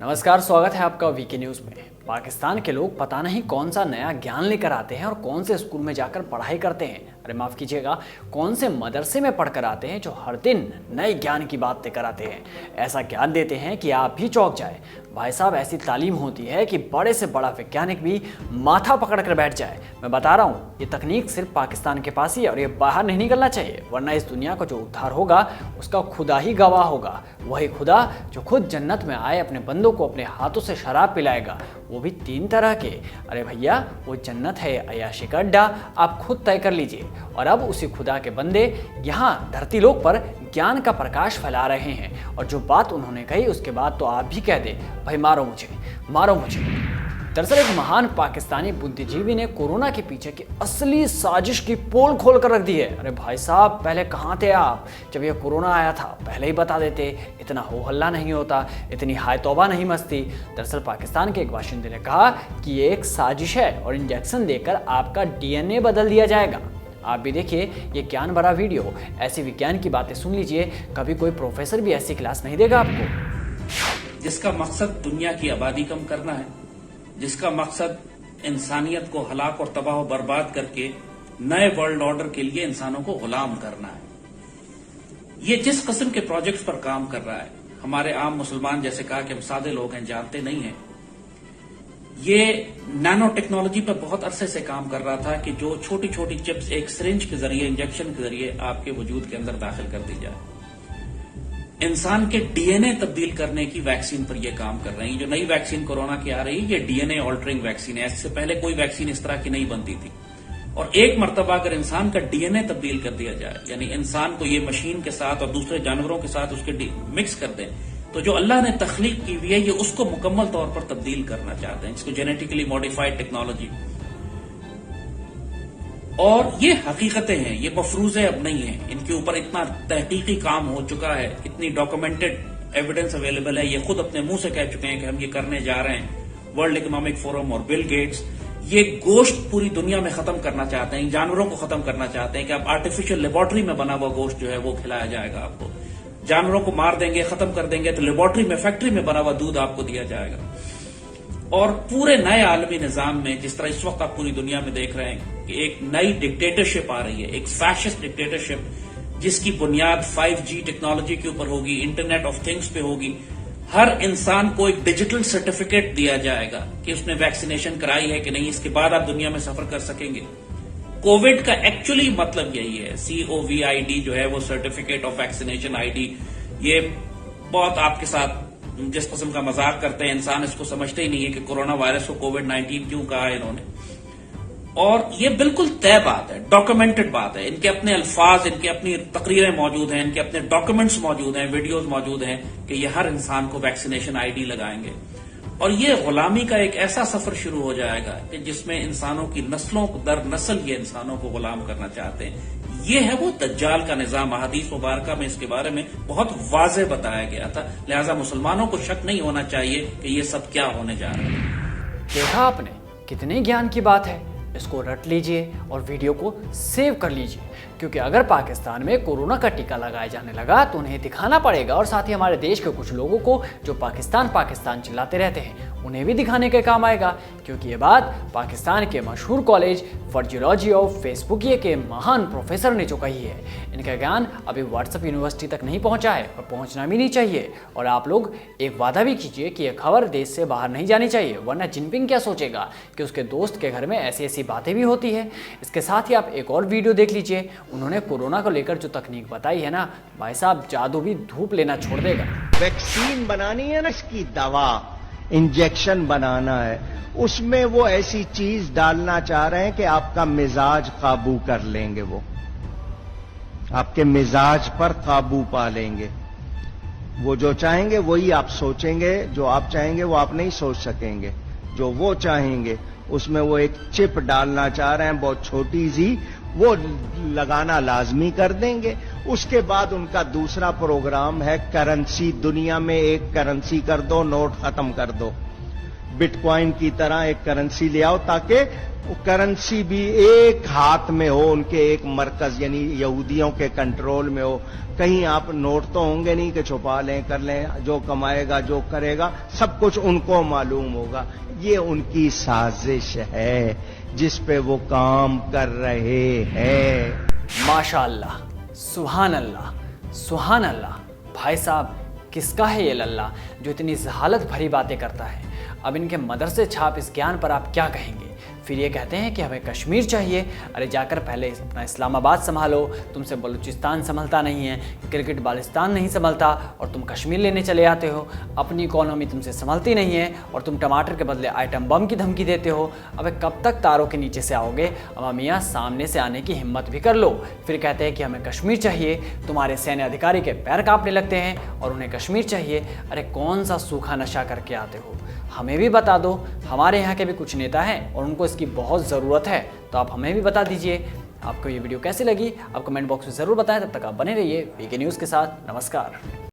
नमस्कार, स्वागत है आपका वीके न्यूज़ में। पाकिस्तान के लोग पता नहीं कौन सा नया ज्ञान लेकर आते हैं और कौन से स्कूल में जाकर पढ़ाई करते हैं, अरे माफ़ कीजिएगा, कौन से मदरसे में पढ़कर आते हैं जो हर दिन नए ज्ञान की बात लेकर आते हैं। ऐसा ज्ञान देते हैं कि आप भी चौंक जाए। भाई साहब, ऐसी तालीम होती है कि बड़े से बड़ा वैज्ञानिक भी माथा पकड़ कर बैठ जाए। मैं बता रहा हूँ, ये तकनीक सिर्फ पाकिस्तान के पास ही है और ये बाहर नहीं निकलना चाहिए, वरना इस दुनिया का जो उद्धार होगा उसका खुदा ही गवाह होगा। वही खुदा जो खुद जन्नत में आए अपने बंदों को अपने हाथों से शराब पिलाएगा, वो भी 3 तरह के। अरे भैया, वो जन्नत है अय्याशी का अड्डा, आप खुद तय कर लीजिए। और अब उसी खुदा के बंदे यहाँ धरती लोक पर ज्ञान का प्रकाश फैला रहे हैं, और जो बात उन्होंने कही उसके बाद तो आप भी कह दे, भाई मारो मुझे, मारो मुझे। दरअसल एक महान पाकिस्तानी बुद्धिजीवी ने कोरोना के पीछे की असली साजिश की पोल खोल कर रख दी है। अरे भाई साहब, पहले कहाँ थे आप जब ये कोरोना आया था? पहले ही बता देते, इतना हो हल्ला नहीं होता, इतनी हाय तौबा नहीं मचती। दरअसल पाकिस्तान के एक बाशिंदे ने कहा कि ये एक साजिश है और इंजेक्शन देकर आपका DNA बदल दिया जाएगा। आप भी देखिए ये ज्ञान भरा वीडियो। ऐसी विज्ञान की बातें सुन लीजिए, कभी कोई प्रोफेसर भी ऐसी क्लास नहीं देगा आपको। जिसका मकसद दुनिया की आबादी कम करना है, जिसका मकसद इंसानियत को हलाक और तबाह और बर्बाद करके नए वर्ल्ड ऑर्डर के लिए इंसानों को गुलाम करना है। ये जिस किस्म के प्रोजेक्ट्स पर काम कर रहा है, हमारे आम मुसलमान जैसे कहा कि हम सादे लोग हैं, जानते नहीं हैं। ये नैनो टेक्नोलॉजी पर बहुत अरसे से काम कर रहा था कि जो छोटी छोटी चिप्स एक सिरिंज के जरिए, इंजेक्शन के जरिए आपके वजूद के अंदर दाखिल कर दी जाए। इंसान के DNA तब्दील करने की वैक्सीन पर यह काम कर रहे हैं। जो नई वैक्सीन कोरोना की आ रही है, ये DNA ऑल्टरिंग वैक्सीन है। इससे पहले कोई वैक्सीन इस तरह की नहीं बनती थी। और एक मर्तबा अगर इंसान का DNA तब्दील कर दिया जाए, यानी इंसान को ये मशीन के साथ और दूसरे जानवरों के साथ उसके मिक्स कर दें, तो जो अल्लाह ने तख्लीक की हुई है, ये उसको मुकम्मल तौर पर तब्दील करना चाहते हैं। इसको जेनेटिकली मॉडिफाइड टेक्नोलॉजी। और ये हकीकतें हैं, ये मफरूज़े अब नहीं है। इनके ऊपर इतना तहकीकी काम हो चुका है, इतनी डॉक्यूमेंटेड एविडेंस अवेलेबल है। ये खुद अपने मुंह से कह चुके हैं कि हम ये करने जा रहे हैं। वर्ल्ड इकोनॉमिक फोरम और बिल गेट्स ये गोश्त पूरी दुनिया में खत्म करना चाहते हैं, जानवरों को खत्म करना चाहते हैं कि आप आर्टिफिशियल लेबोरेटरी में बना हुआ गोश्त जो है वो खिलाया जाएगा आपको। जानवरों को मार देंगे, खत्म कर देंगे, तो लेबोरेटरी में, फैक्ट्री में बना हुआ दूध आपको दिया जाएगा। और पूरे नए आलमी निजाम में, जिस तरह इस वक्त आप पूरी दुनिया में देख रहे हैं कि एक नई डिक्टेटरशिप आ रही है, एक फैशिस्ट डिक्टेटरशिप, जिसकी बुनियाद 5G टेक्नोलॉजी के ऊपर होगी, इंटरनेट ऑफ थिंग्स पे होगी। हर इंसान को एक डिजिटल सर्टिफिकेट दिया जाएगा कि उसने वैक्सीनेशन कराई है कि नहीं, इसके बाद आप दुनिया में सफर कर सकेंगे। कोविड का एक्चुअली मतलब यही है। COVID जो है वो सर्टिफिकेट ऑफ वैक्सीनेशन ID। ये बहुत आपके साथ जिस किस्म का मजाक करते हैं, इंसान इसको समझते ही नहीं है कि कोरोना वायरस को COVID-19 क्यों कहा है इन्होंने। और ये बिल्कुल तय बात है, डॉक्यूमेंटेड बात है। इनके अपने अल्फाज, इनके अपनी तकरीरें मौजूद हैं, इनके अपने डॉक्यूमेंट्स मौजूद हैं, वीडियोज मौजूद हैं कि ये हर इंसान को वैक्सीनेशन ID लगाएंगे। और ये गुलामी का एक ऐसा सफर शुरू हो जाएगा कि जिसमें इंसानों की नस्लों दर नस्ल ये इंसानों को गुलाम करना चाहते हैं। ये है वो दज्जाल का निजाम। हदीस मुबारका में इसके बारे में बहुत वाज़ेह बताया गया था। लिहाजा मुसलमानों को शक नहीं होना चाहिए कि ये सब क्या होने जा रहा है। देखा आपने, कितने ज्ञान की बात है। इसको रट लीजिए और वीडियो को सेव कर लीजिए, क्योंकि अगर पाकिस्तान में कोरोना का टीका लगाया जाने लगा तो उन्हें दिखाना पड़ेगा, और साथ ही हमारे देश के कुछ लोगों को जो पाकिस्तान पाकिस्तान चिल्लाते रहते हैं उन्हें भी दिखाने के काम आएगा। क्योंकि ये बात पाकिस्तान के मशहूर कॉलेज फर्जियोलॉजी ऑफ फेसबुकिया के महान प्रोफेसर ने जो कही है, इनका ज्ञान अभी व्हाट्सएप यूनिवर्सिटी तक नहीं पहुंचा है और पहुंचना भी नहीं चाहिए। और आप लोग एक वादा भी कीजिए कि यह खबर देश से बाहर नहीं जानी चाहिए, वरना जिनपिंग क्या सोचेगा कि उसके दोस्त के घर में ऐसी ऐसी बातें भी होती है। इसके साथ ही आप एक और वीडियो देख लीजिए। उन्होंने कोरोना को लेकर जो तकनीक बताई है ना, भाई साहब, जादू भी धूप लेना छोड़ देगा। वैक्सीन बनानी है ना, इसकी दवा, इंजेक्शन बनाना है, उसमें वो ऐसी चीज डालना चाह रहे हैं कि आपका मिजाज काबू कर लेंगे। वो आपके मिजाज पर काबू पा लेंगे। वो जो चाहेंगे वही आप सोचेंगे, जो आप चाहेंगे वो आप नहीं सोच सकेंगे। जो वो चाहेंगे उसमें वो एक चिप डालना चाह रहे हैं, बहुत छोटी सी, वो लगाना लाजमी कर देंगे। उसके बाद उनका दूसरा प्रोग्राम है करेंसी। दुनिया में एक करेंसी कर दो, नोट खत्म कर दो। बिटकॉइन की तरह एक करेंसी ले आओ ताकि वो करेंसी भी एक हाथ में हो, उनके एक मरकज यानी यहूदियों के कंट्रोल में हो। कहीं आप नोट तो होंगे नहीं कि छुपा लें कर लें, जो कमाएगा जो करेगा सब कुछ उनको मालूम होगा। ये उनकी साजिश है जिस पे वो काम कर रहे हैं। माशाअल्लाह, सुभान अल्लाह, सुभान अल्लाह। भाई साहब, किसका है ये लल्ला जो इतनी जहालत भरी बातें करता है। अब इनके मदरसे छाप इस ज्ञान पर आप क्या कहेंगे? फिर ये कहते हैं कि हमें कश्मीर चाहिए। अरे जाकर पहले अपना इस्लामाबाद संभालो, तुमसे बलूचिस्तान संभलता नहीं है, गिलगिट बाल्टिस्तान नहीं संभलता और तुम कश्मीर लेने चले आते हो। अपनी इकोनॉमी तुमसे संभलती नहीं है और तुम टमाटर के बदले आइटम बम की धमकी देते हो। अबे कब तक तारों के नीचे से आओगे? अमा मियाँ, सामने से आने की हिम्मत भी कर लो। फिर कहते हैं कि हमें कश्मीर चाहिए। तुम्हारे सैन्य अधिकारी के पैर कांपने लगते हैं और उन्हें कश्मीर चाहिए। अरे कौन सा सूखा नशा करके आते हो? हमें भी बता दो। हमारे यहाँ के भी कुछ नेता हैं और उनको इसकी बहुत ज़रूरत है, तो आप हमें भी बता दीजिए। आपको ये वीडियो कैसी लगी आप कमेंट बॉक्स में ज़रूर बताएं। तब तक आप बने रहिए वीके न्यूज़ के साथ। नमस्कार।